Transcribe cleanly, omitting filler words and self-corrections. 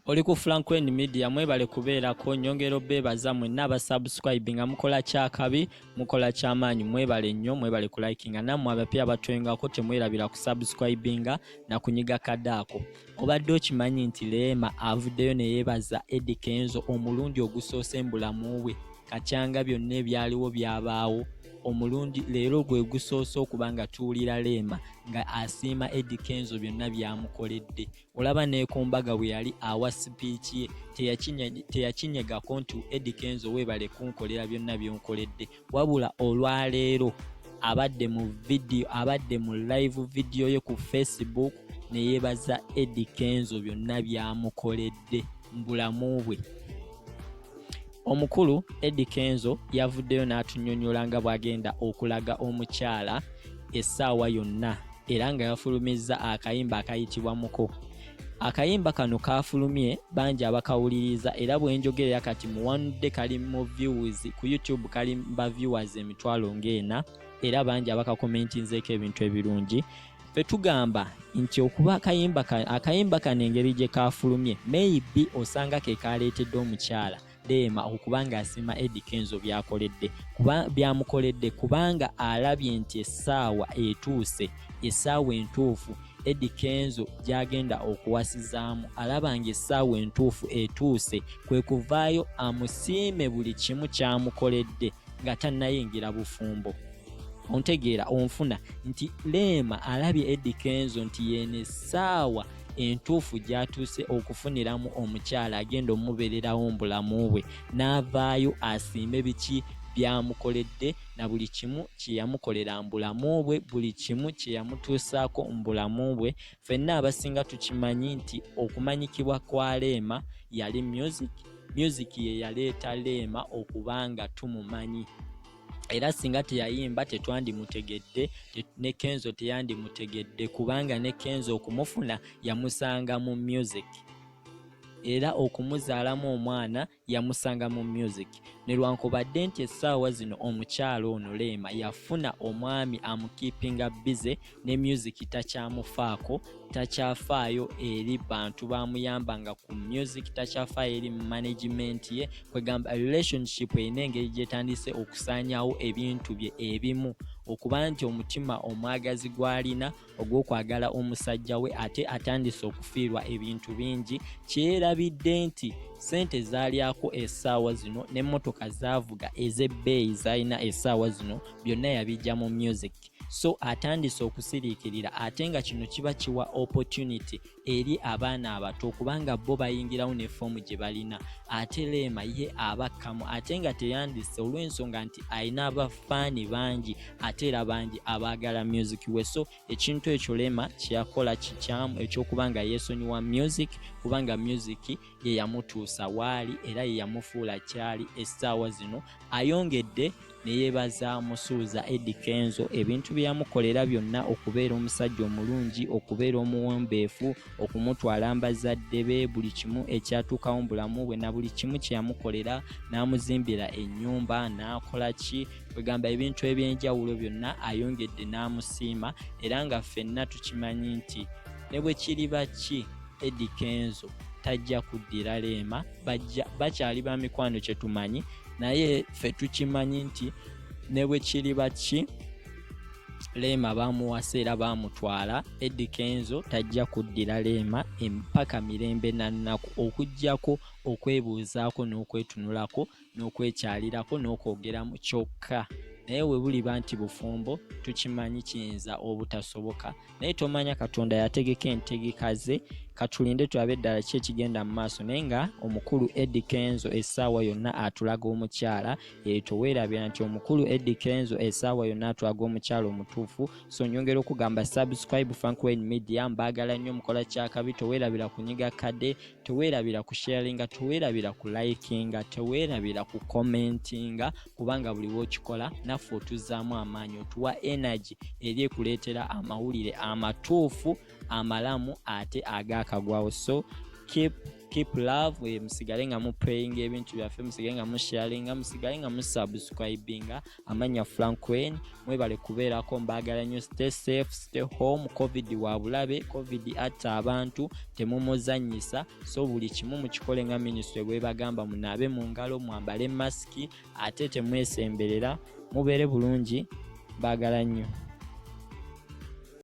Oli ku Franklin Media mwebale kubeerako nyongero bebaza mwenna abasubscribe nga mukola kyakabi mukola kyamaanyi mwebale nnyo mwebale ku likinga nammwe abapya batwengako temwerabira ku subscribinga na kunyiga kadaako. Obadde okimanyi nti Rema avuddeyo ne yeebaza Eddy Kenzo omulundi ogusoose mbulamu bwe katyanga byonna ebyaliwo byabaawo omulundi leero gwe gusoose okubanga tuwulira Rema nga asiima Eddy Kenzo byonna byamukoledde. Olaba ne ku mbaga bwe yali awa speech ye teyakinyegako nti Eddy Kenzo weebale kunkolera byonna byonkoledde, wabula olwaleero abadde mu live video ye ku Facebook ne yeebaza Eddy Kenzo byonna byamukoledde mbulamu bwe. Omukulu Eddy Kenzo yavuddeyo n'atunnyonnyola nga bw'agenda okulaga omukyala essaawa yonna era nga yafulumizza akayimba akayitibwa Muko. Akayimba kano kafulumye bangi abakawuliriza era bwenjogerera kati muwanudde kali mu views ku YouTube kali mba viewers emitwalo ng'ena era bangi abakakomentinzeeko ebintu ebirungi. Fe tugamba nti okuba akayimba kano engeri gye kafulumye maybe osanga ke kaleetedde omukyala Rema okubanga asima Eddy Kenzo byamukoledde kubanga alabye nti essaawa entuufu Eddy Kenzo gyagenda okuwasizaamu alabanga essaawa entuufu etuuse kwe kuvaayo amusiime buli kimu kyamukoledde nga tannayingira bufumbo. Ontegeera onfuna nti Rema alabye Eddy Kenzo nti yeene essaawa entuufu gyatuuse okufuniramu omukyala agenda omubeererawo mbulamu bwe n'avaayo asiime biki byamukoledde na buli kimu kye yamukolera mbulamu bwe, buli kimu kye yamutuusaako mbulamu bwe. Ffenna abasinga tukimanyi nti okumanyikibwa kwa Rema yali music ye yaleeta Rema okubanga tumumanyi. Era singa teyayimba tetwandimutegedde ne Kenzo teyandimutegedde kubanga ne Kenzo okumufuna yamusanga mu music era okumuzaalamu omwana yamusanga mu music. Ne lwankubadde nti essaawa zino omukyala ono Rema yafuna omwami amukeepinga busy ne music takyamufaako, takyafaayo eri bantu bamuyambanga ku music, takyafaayo eri management ye, kwegamba relationship erina engeri gyetandise okusaanyaawo ebintu bye ebimu okuba nti omutima omwagazi gw'alina ogw'okwagala omusajja we ate atandise okufiirwa ebintu bingi. Kyerabidde nti sente zalyako essaawa zino n'emmotoka zaavuga ez'ebbeeyi zalina essaawa zino byonna yabijja mu music. So atandise okusiriikirira ate nga kino kiba kiwa opportunity eri abaana abato okubanga bo bayingirawo ne foomu gye balina ate Rema ye abakkamu ate nga teyandise olw'ensonga nti alina abafaani bangi ate era bangi abaagala music we. So ekintu ekyo Rema kyeyakola kikyamu ekyokubanga yeesonyiwa music kubanga music ye yamutuusa waali era ye yamufuula kyali essaawa zino. Ayongedde ne yeebaza musuuza Eddy Kenzo ebintu bye yamukolera byonna okubeera omusajja omulungi, okubeera omuwombeefu, okumutwala mbazadde be, buli kimu ekyatuukawo mu bulamu bwe na buli kimu kye yamukolera, n'amuzimbira ennyumba n'akola ki, kwegamba ebintu ebyenjawulo byonna ayongedde n'amusiima. Era nga ffenna tukimanyi nti ne bwe kiriba ki Eddy Kenzo tajja kuddira Rema, bakyali ba mikwano kye tumanyi, naye ffe tukimanyi nti ne bwe kiriba ki Rema bamuwasa era bamutwala, Eddy Kenzo tajja kuddira Rema empaka mirembe na nnaku okuggyako okwebuuzaako n'okwetunulako n'okwekyalirako n'okwogeramu kyokka. Naye we buliba nti bufumbo tukimanyi kiyinza obutasoboka, naye tomanya Katonda yategeka entegeka ze. Katulinde tulabe ddala ki ekigenda mu maaso, naye nga omukulu Eddy Kenzo essaawa yonna atulaga omukyala toweerabira nti omukulu Eddy Kenzo essaawa yonna atulaga omukyala omutuufu. So nyongera okugamba subscribe Franklin Media, mbaagala nnyo mukola kyakabi, toweerabira kunyiga kade, toweerabira ku sharinga, toweerabira ku likinga, toweerabira ku commentinga kubanga buli w'okikola naffe otuzaamu amaanyi, otuwa energy eri ekuleetera amawulire amatuufu amalamu ate agaakagwawo. So keep keep love, musigale nga mu praying ebintu byaffe, musigale nga mu sharing, musigale nga mu subscribing. Amanya Franklin, mwebale kubeerako, mbagala nnyo. Stay safe, stay home. Covid wa bulabe, Covid atta abantu, temumuzanyisa. So buli kimu mukikole nga ministry bwe bagamba, munaabe mu ngalo, mwambale maski, ate temwesemberera. Mubeere bulungi, mbagala nnyo.